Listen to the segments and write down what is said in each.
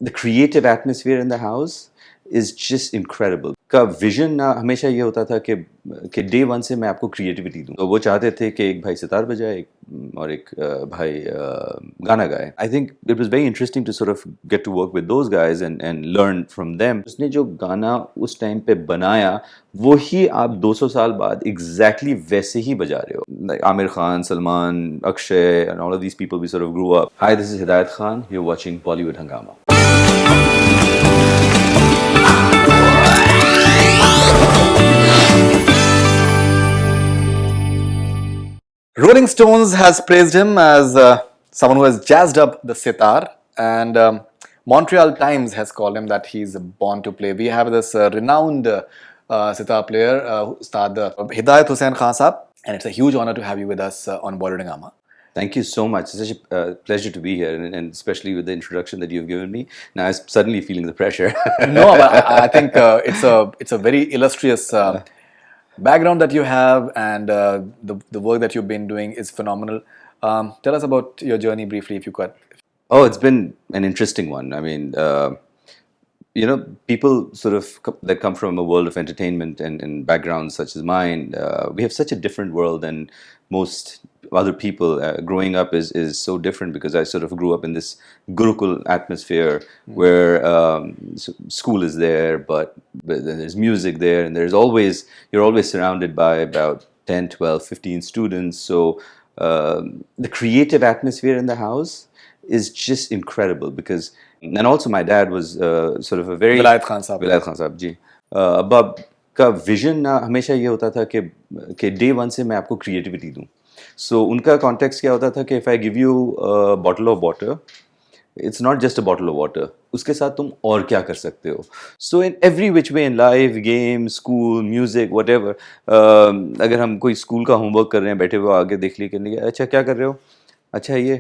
the creative atmosphere in the house is just incredible. का vision ना हमेशा ये होता था कि डे वन से मैं आपको क्रिएटिविटी दूं, तो वो चाहते थे कि एक भाई सितार बजाए और एक भाई गाना गाए. I think it was very interesting to sort of get to work with those guys and learn from them. उसने जो गाना उस टाइम पे बनाया वही आप 200 साल बाद एग्जैक्टली वैसे ही बजा रहे हो. Like Aamir Khan, Salman, Akshay, and all of these people we sort of grew up. Hi, this is Hidayat Khan. You're watching Bollywood Hungama. Rolling Stones has praised him as someone who has jazzed up the sitar, and Montreal Times has called him that he's born to play. We have this renowned sitar player, Ustad Hidayat Hussain Khan Saab, and it's a huge honor to have you with us on Bollywood Hungama. Thank you so much. It's such a pleasure to be here, and especially with the introduction that you've given me. Now I'm suddenly feeling the pressure. No, but I think it's a very illustrious background that you have, and the work that you've been doing is phenomenal. Tell us about your journey briefly, if you could. Oh, it's been an interesting one. I mean, people sort of that come from a world of entertainment and backgrounds such as mine, we have such a different world than most other people. Growing up is so different because I sort of grew up in this Gurukul atmosphere where school is there, but then there's music there, and you're always surrounded by about 10, 12, 15 students. So the creative atmosphere in the house is just incredible because, and also my dad was sort of a very Vilayat Khan Saab. विलायत खान साहब जी. अब का vision ना हमेशा ये होता था कि डे वन से मैं आपको क्रिएटिविटी दूं. सो उनका कॉन्टेक्स्ट क्या होता था कि if I give you bottle of water, it's not just a bottle of water, उसके साथ तुम और क्या कर सकते हो. So in every which way in life, game, school, music, whatever, अगर हम कोई स्कूल का होमवर्क कर रहे हैं, बैठे हुए आगे देख लिए करने के, अच्छा क्या कर रहे हो, अच्छा ये,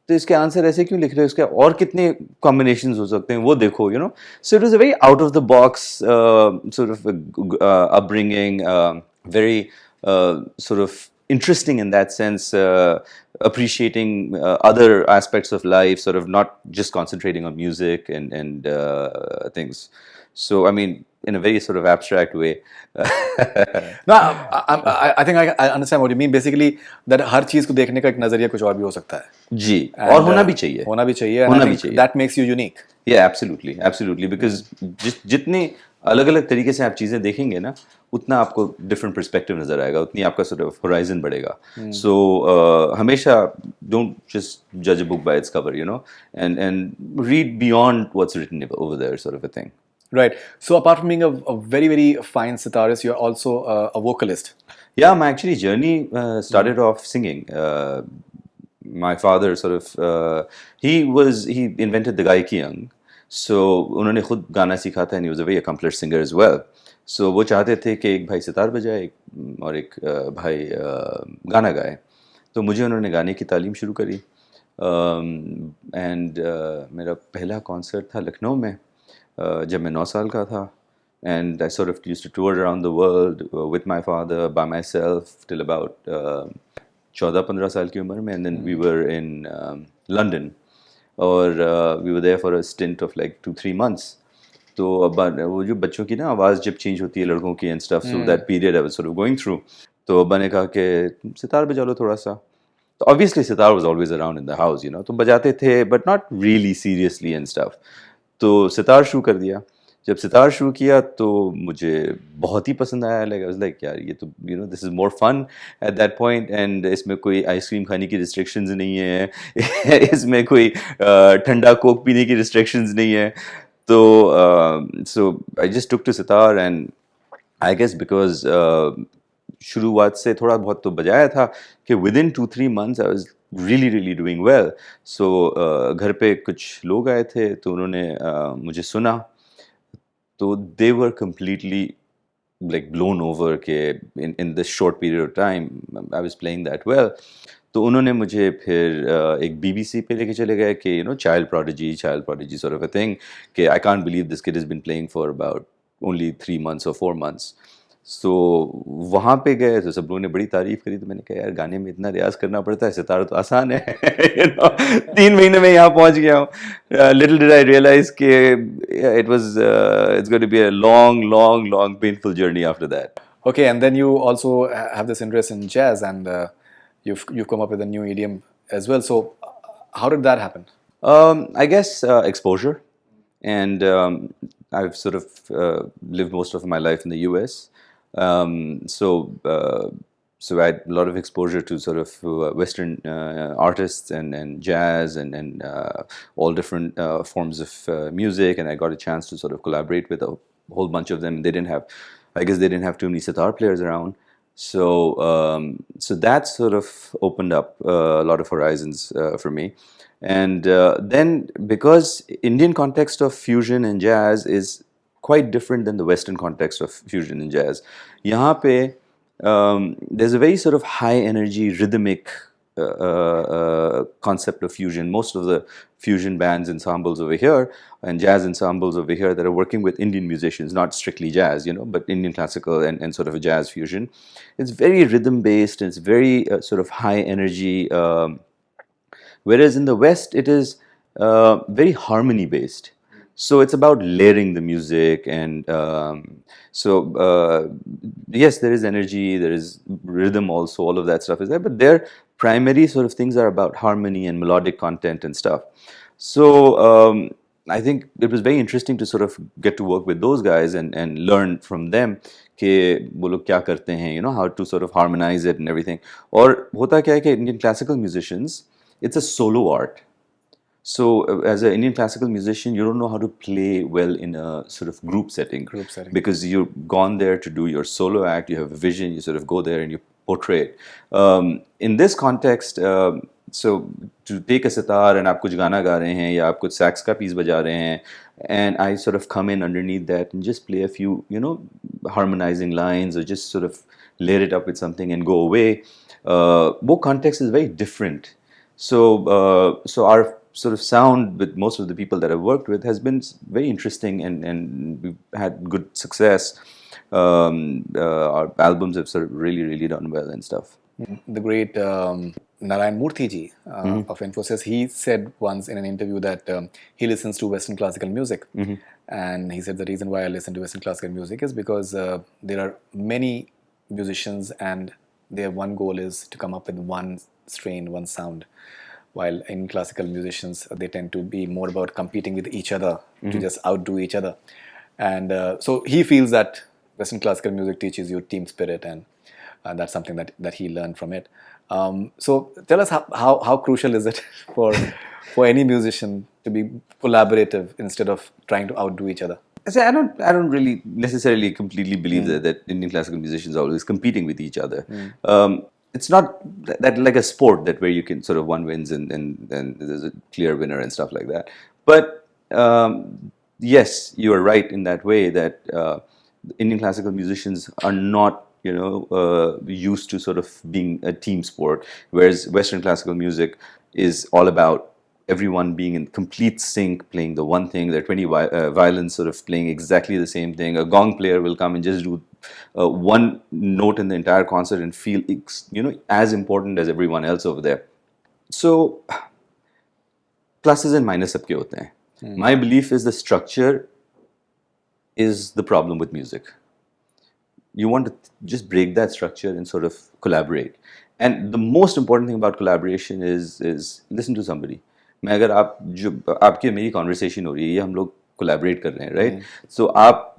तो इसके आंसर ऐसे क्यों लिख रहे हो, इसके और कितने कॉम्बिनेशंस हो सकते हैं वो देखो, you know. So it was a very out of the box sort of upbringing, very sort of interesting in that sense, appreciating other aspects of life, sort of not just concentrating on music and things. So I mean, in a very sort of abstract way. No, I think I understand what you mean. Basically, that हर चीज को देखने का एक नजरिया कुछ और भी हो सकता है. जी, और होना भी चाहिए. होना भी चाहिए. होना भी चाहिए. That makes you unique. Yeah, absolutely, absolutely. Because जितने अलग अलग तरीके से आप चीज़ें देखेंगे ना, उतना आपको डिफरेंट पर्सपेक्टिव नजर आएगा, उतनी आपका sort of horizon बढ़ेगा. So हमेशा don't just judge a book by its cover, you know, and read beyond what's written over there, sort of a thing. Right. So apart from being a very, very fine sitarist, you're also a vocalist. Yeah, my actually journey started off singing. My father sort of he invented the gaiki young. So उन्होंने खुद गाना सीखा था, and he was a very accomplished singer as well. So वो चाहते थे कि एक भाई सितार बजाए और एक भाई गाना गाए. तो मुझे उन्होंने गाने की तालीम शुरू करी. And मेरा पहला कॉन्सर्ट था लखनऊ में जब मैं 9 साल का था. And I sort of used to tour around the world with my father, by myself, till about 14-15 साल की उम्र में. And then we were in London, और we were there for a stint of like 2-3 months. तो अब वो जो बच्चों की ना आवाज़ जब चेंज होती है लड़कों की and stuff, so that period I was sort of going through. तो अब्बा ने कहा कि सितार बजा लो थोड़ा सा. तो obviously sitar was always around in the house, you know, तो बजाते थे but not really seriously and stuff. तो सितार शुरू कर दिया. जब सितार शुरू किया तो मुझे बहुत ही पसंद आया. लाइक आई वाज लाइक यार ये तो you know this is more fun at that point. And इसमें कोई आइसक्रीम खाने की रिस्ट्रिक्शंस नहीं है. इसमें कोई ठंडा कोक पीने की रिस्ट्रिक्शंस नहीं है. तो so I just took to sitar, and I guess because शुरुआत से थोड़ा बहुत तो बजाया था कि within 2-3 months I was really doing well. So घर पे कुछ लोग आए थे तो उन्होंने मुझे सुना, तो they were completely like blown over कि in this short period of time I was playing that well. तो उन्होंने मुझे फिर एक BBC पे लेके चले गए कि you know child prodigy sort of a thing, कि I can't believe this kid has been playing for about only 3 months or 4 months. सो वहाँ पे गए तो सब लोगों ने बड़ी तारीफ करी, तो मैंने कहा यार गाने में इतना रियाज करना पड़ता है, सितार तो आसान है you know, 3 महीने में यहाँ पहुँच गया हूँ. लिटिल डिड आई रियलाइज कि it was it's going to be a long long long painful journey after that. Okay, and then you also have this interest in jazz, and you've come up with a new idiom as well. So, how did that happen? I guess exposure, and I've sort of lived most of my life in the U.S. Um, so so I had a lot of exposure to sort of Western artists and jazz and all different forms of music, and I got a chance to sort of collaborate with a whole bunch of them. They didn't have, I guess, they didn't have too many sitar players around. So so that sort of opened up a lot of horizons for me. And then, because Indian context of fusion and jazz is quite different than the Western context of fusion and jazz. यहाँ पे there's a very sort of high energy rhythmic concept of fusion. Most of the fusion bands, ensembles over here, and jazz ensembles over here that are working with Indian musicians, not strictly jazz, you know, but Indian classical and sort of a jazz fusion. It's very rhythm based, and it's very sort of high energy. Whereas in the West, it is very harmony based. So it's about layering the music, and yes, there is energy, there is rhythm also, all of that stuff is there, but their primary sort of things are about harmony and melodic content and stuff. So I think it was very interesting to sort of get to work with those guys and learn from them कि वो लोग क्या करते हैं, you know, how to sort of harmonize it and everything. और होता क्या है कि Indian classical musicians, it's a solo art. So, as an Indian classical musician, you don't know how to play well in a sort of group setting. Because you've gone there to do your solo act, you have a vision, you sort of go there and you portray it. In this context, so to take a sitar and आप कुछ गाना गा रहे हैं या आप कुछ sax का piece बजा रहे हैं, and I sort of come in underneath that and just play a few, you know, harmonizing lines, or just sort of layer it up with something and go away. वो context is very different. So, so our sort of sound with most of the people that I've worked with has been very interesting, and we've had good success. Our albums have sort of really done well and stuff. The great Narayan Murthy ji of Infosys, he said once in an interview that he listens to Western classical music. And he said the reason why I listen to Western classical music is because there are many musicians and their one goal is to come up with one strain, one sound. While in classical musicians, they tend to be more about competing with each other to just outdo each other. And so he feels that Western classical music teaches you team spirit, and that's something that he learned from it. So tell us how crucial is it for any musician to be collaborative instead of trying to outdo each other? I don't really necessarily completely believe that Indian classical musicians are always competing with each other. It's not that like a sport that where you can sort of one wins and there's a clear winner and stuff like that. But yes, you are right in that way that Indian classical musicians are not, you know, used to sort of being a team sport, whereas Western classical music is all about everyone being in complete sync, playing the one thing. There are 20 violins sort of playing exactly the same thing. A gong player will come and just do one note in the entire concert and feel, you know, as important as everyone else over there. So, pluses and minuses सबके होते हैं. My belief is the structure is the problem with music. You want to just break that structure and sort of collaborate. And the most important thing about collaboration is listen to somebody. मैं अगर आप जो आपकी मेरी conversation हो रही है, ये हम लोग collaborate कर रहे हैं, right? So आप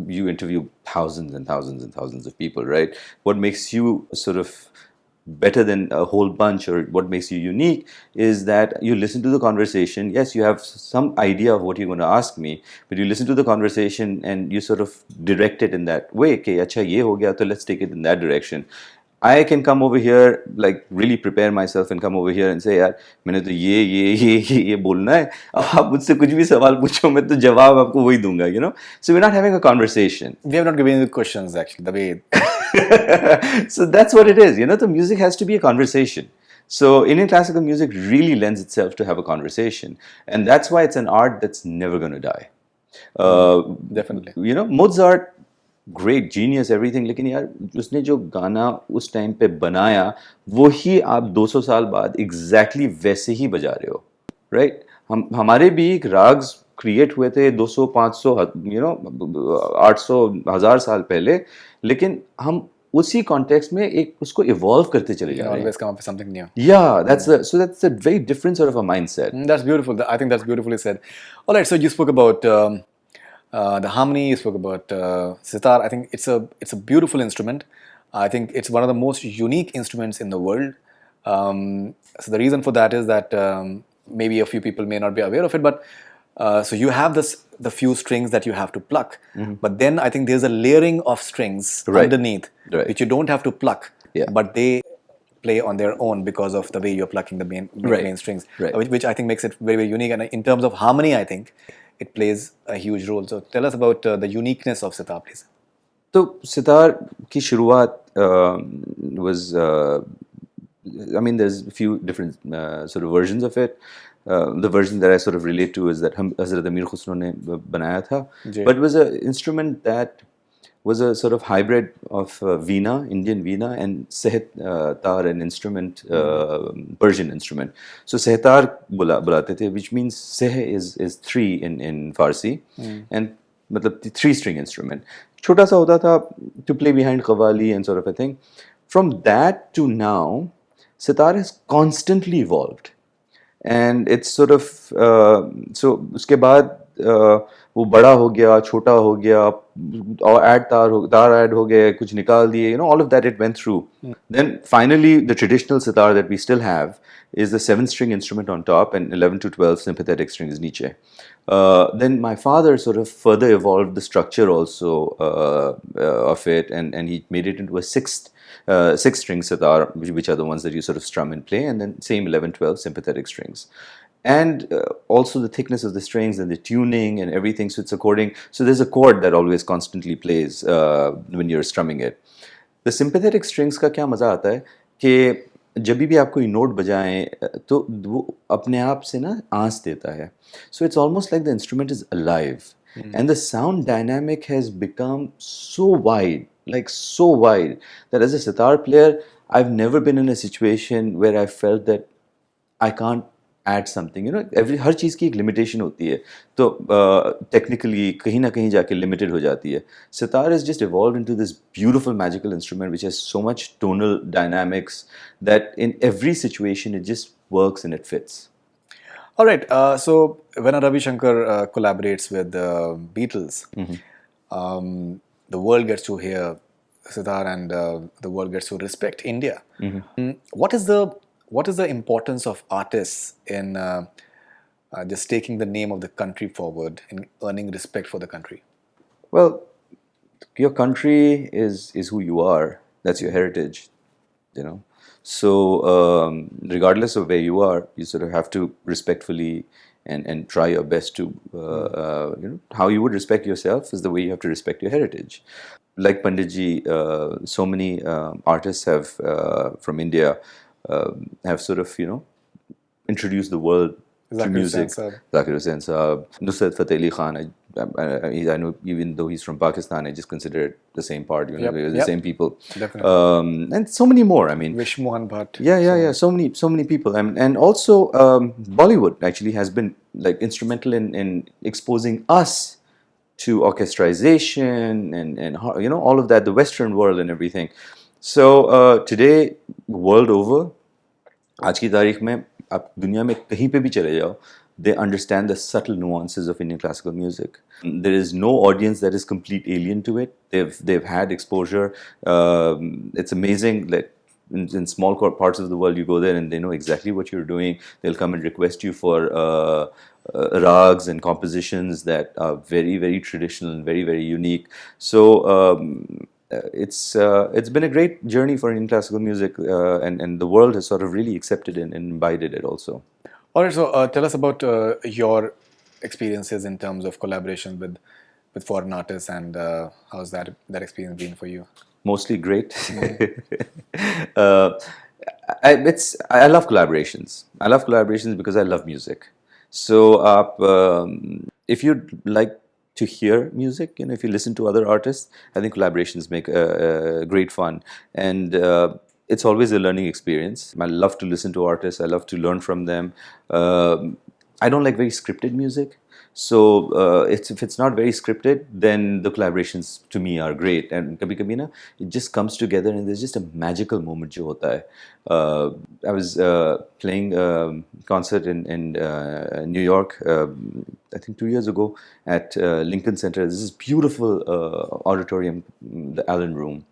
you interview thousands and thousands and thousands of people, right? What makes you sort of better than a whole bunch, or what makes you unique, is that you listen to the conversation. Yes, you have some idea of what you're going to ask me, but you listen to the conversation and you sort of direct it in that way. Okay, acha ye ho gaya, so let's take it in that direction. I can come over here, like really prepare myself and come over here and say, यार मैंने तो ये बोलना है, आप मुझसे कुछ भी सवाल पूछो, मैं तो जवाब आपको वही दूंगा, you know. So we're not having a conversation. We have not given you questions actually, the way. So that's what it is, you know. The music has to be a conversation. So Indian classical music really lends itself to have a conversation, and that's why it's an art that's never going to die. Definitely. You know, Mozart great genius everything, लेकिन यार उसने जो गाना उस time पे बनाया वही आप 200 साल बाद एग्जैक्टली वैसे ही बजा रहे हो, राइट? हम हमारे भी एक राग्स क्रिएट हुए थे 200 500 800 1000 साल पहले, लेकिन हम उसी कॉन्टेक्स्ट में एक उसको इवॉल्व करते चले You जा can रहे हैं. always come up with something new. Yeah, that's a very different sort of a mindset. That's beautiful. I think that's beautifully said. All right, so you spoke about the harmony. You spoke about sitar. I think it's a beautiful instrument. I think it's one of the most unique instruments in the world. So the reason for that is that maybe a few people may not be aware of it, but so you have the few strings that you have to pluck, but then I think there's a layering of strings Right. underneath Right. which you don't have to pluck, Yeah. but they play on their own because of the way you're plucking the Right. main strings, Right. which I think makes it very, very unique. And in terms of harmony, I think it plays a huge role. So tell us about the uniqueness of sitar, please. तो सितार की शुरुआत was I mean there's a few different sort of versions of it. The version that I sort of relate to is that Hazrat Amir Khusro ने बनाया था, जी. but it was an instrument that was a sort of hybrid of veena, Indian veena, and sehetar, an instrument, Persian instrument. So sehetar बुलाते थे, which means seh is three in Farsi, and मतलब three string instrument. छोटा सा होता था to play behind qawwali and sort of a thing. From that to now, sitar has constantly evolved. And it's sort of so उसके बाद वो बड़ा हो गया, छोटा हो गया, और तार ऐड हो गए, कुछ निकाल दिए, you know, all of that it went through. Then finally the traditional sitar that we still have is the 7 string instrument on top and 11 to 12 sympathetic strings niche. Then my father sort of further evolved the structure also of it, and he made it into a six string sitar, which are the ones that you sort of strum and play, and then same 11 12 sympathetic strings. And also the thickness of the strings and the tuning and everything, so it's according, so there's a chord that always constantly plays when you're strumming it. The sympathetic strings का क्या मज़ा आता है कि जब भी आप कोई नोट बजाएं तो वो अपने आप से ना आंस देता है. So it's almost like the instrument is alive, and the sound dynamic has become so wide, like so wide, that as a sitar player I've never been in a situation where I felt that I can't add something, you know. हर चीज़ की एक limitation होती है, तो technically कहीं ना कहीं जाके limited हो जाती है. Sitar is just evolved into this beautiful magical instrument which has so much tonal dynamics that in every situation it just works and it fits. All right. So when Ravi Shankar collaborates with the Beatles, the world gets to hear sitar, and the world gets to respect India. What is the importance of artists in just taking the name of the country forward and earning respect for the country? Well, your country is who you are. That's your heritage, you know. So regardless of where you are, you sort of have to respectfully and try your best to you know, how you would respect yourself is the way you have to respect your heritage. Like Panditji, so many artists have from India have sort of, you know, introduced the world to Zakir music. Hussain Saab. Zakir Hussain Saab, Nusrat Fateh Ali Khan. I know even though he's from Pakistan, I just consider it the same part. You know, Yep, the yep. same people. Definitely. And so many more. I mean, Vish Mohan Bhatt. yeah. So many people, and also Bollywood actually has been like instrumental in exposing us to orchestration and you know, all of that, the Western world and everything. So today, world over, आज की तारीख में आप दुनिया में कहीं पे भी चले जाओ, they understand the subtle nuances of Indian classical music. There is no audience that is complete alien to it. They've had exposure. It's amazing that in small parts of the world you go there and they know exactly what you're doing. They'll come and request you for rags and compositions that are very, very traditional and very, very unique. So it's been a great journey for Indian classical music, and the world has sort of really accepted and imbibed it also. All right. So tell us about your experiences in terms of collaboration with foreign artists, and how's that experience been for you? Mostly great. uh, I love collaborations. I love collaborations because I love music. So if you'd like to hear music. If you listen to other artists, I think collaborations make great fun, and it's always a learning experience. I love to listen to artists. I love to learn from them. I don't like very scripted music. So if it's not very scripted, then the collaborations to me are great. And kabhi kabhi na, it just comes together, and there's just a magical moment jo hota hai. I was playing a concert in New York, I think 2 years ago at Lincoln Center. This is beautiful auditorium, the Allen Room.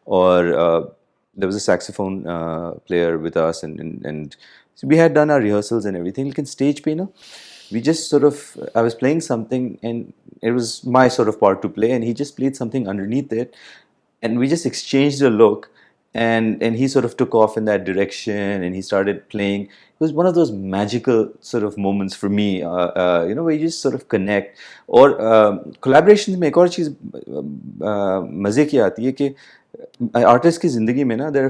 Or there was a saxophone player with us, and so we had done our rehearsals and everything. Like in stage pe na, we just sort of, I was playing something and it was my sort of part to play, and he just played something underneath it, and we just exchanged a look, and he sort of took off in that direction, and he started playing. It was one of those magical sort of moments for me, where you just sort of connect. Or collaborations में एक और चीज़ मज़े की आती है कि artist की ज़िंदगी में ना, there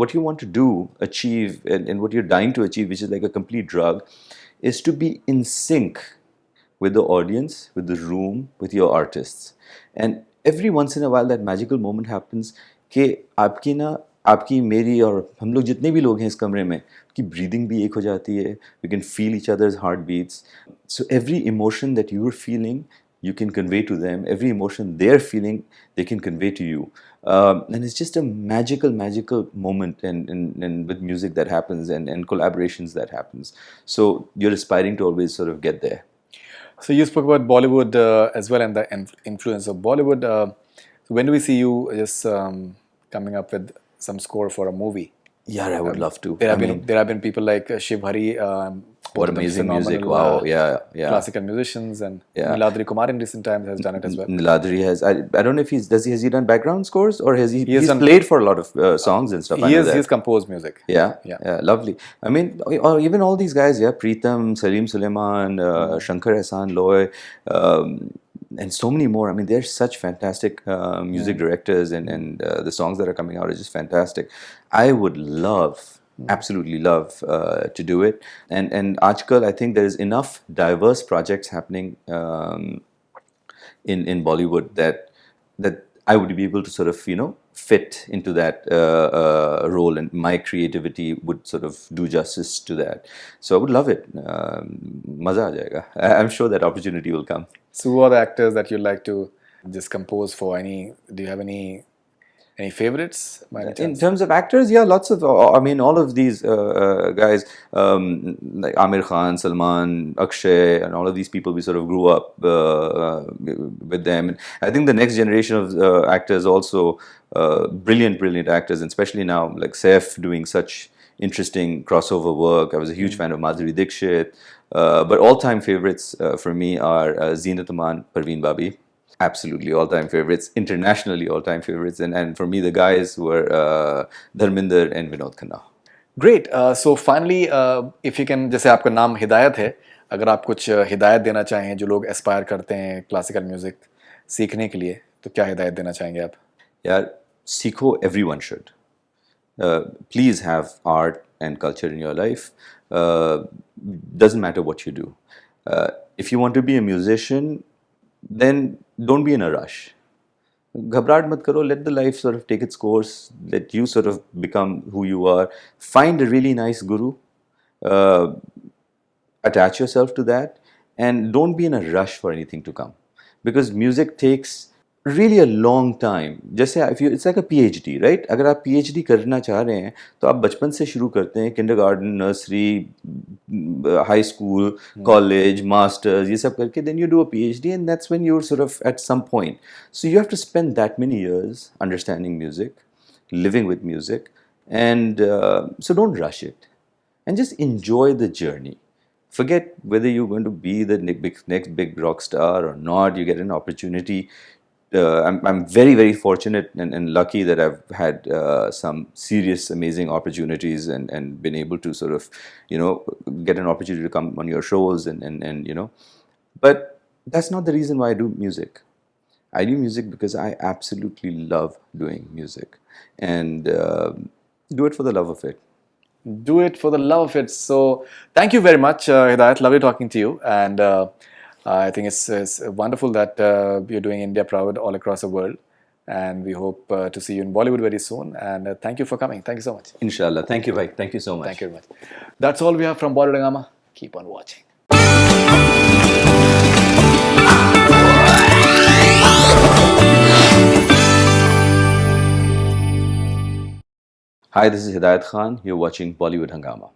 what you want to do, achieve, and what you're dying to achieve, which is like a complete drug, is to be in sync with the audience, with the room, with your artists. And every once in a while that magical moment happens कि आपकी ना, आपकी मेरी और हम लोग जितने भी लोग हैं इस कमरे में, की breathing भी एक हो जाती है. We can feel each other's heartbeats. So every emotion that you're feeling, you can convey to them. Every emotion they're feeling, they can convey to you. And it's just a magical moment, and with music that happens, and collaborations that happens. So you're aspiring to always sort of get there. So you spoke about Bollywood as well, and the influence of Bollywood. So when do we see you just coming up with some score for a movie? Yeah, I would love to. There have been people like Shiv Hari. What amazing music! Wow, yeah. Classical musicians, and Niladri Kumar in recent times has done it as well. Niladri has. I don't know if has he done background scores, or has he's played for a lot of songs and stuff. He's composed music. Yeah, lovely. I mean, or even all these guys, Preetham, Salim Suleiman, Shankar Ehsaan Loy, and so many more. I mean, they're such fantastic music directors, and the songs that are coming out are just fantastic. I would absolutely love to do it. And Ajkal, I think there is enough diverse projects happening in Bollywood that I would be able to sort of fit into that role, and my creativity would sort of do justice to that. So I would love it. Maza aa jayega. I'm sure that opportunity will come. So who are the actors that you like to just compose for? Do you have any favorites? In terms of actors, lots of. I mean, all of these guys, like Aamir Khan, Salman, Akshay, and all of these people, we sort of grew up with them. And I think the next generation of actors also brilliant actors, and especially now, like Saif doing such interesting crossover work. I was a huge fan of Madhuri Dixit, but all-time favorites for me are Zeenat Aman, Parveen Babi. Absolutely all-time favorites, internationally all-time favorites, and for me the guys were Dharminder and Vinod Khanna. Great. So finally, if you can, जैसे आपका नाम हिदायत है, अगर आप कुछ हिदायत देना चाहें जो लोग एस्पायर करते हैं क्लासिकल म्यूजिक सीखने के लिए, तो क्या हिदायत देना चाहेंगे आप? यार सीखो, everyone should. Please have art and culture in your life. Doesn't matter what you do. If you want to be a musician, then don't be in a rush. Ghabrat mat karo, let the life sort of take its course, let you sort of become who you are. Find a really nice guru, attach yourself to that, and don't be in a rush for anything to come. Because music takes really a long time. जैसे it's like a PhD, right? अगर आप PhD करना चाह रहे हैं तो आप बचपन से शुरू करते हैं, kindergarten, nursery, high school, college, masters, ये सब करके, then you do a PhD, and that's when you're sort of at some point. So you have to spend that many years understanding music, living with music, and so don't rush it, and just enjoy the journey. Forget whether you're going to be the next big rock star or not. You get an opportunity. I'm very fortunate and lucky that I've had some serious amazing opportunities and been able to sort of get an opportunity to come on your shows and but that's not the reason why I do music. I do music because I absolutely love doing music, and do it for the love of it. Do it for the love of it. So thank you very much, Hidayat. Lovely talking to you, and I think it's wonderful that you're doing India proud all across the world. And we hope to see you in Bollywood very soon. And thank you for coming. Thank you so much. Inshallah. Thank you, bhai. Thank you so much. Thank you very much. That's all we have from Bollywood Hungama. Keep on watching. Hi, this is Hidayat Khan. You're watching Bollywood Hungama.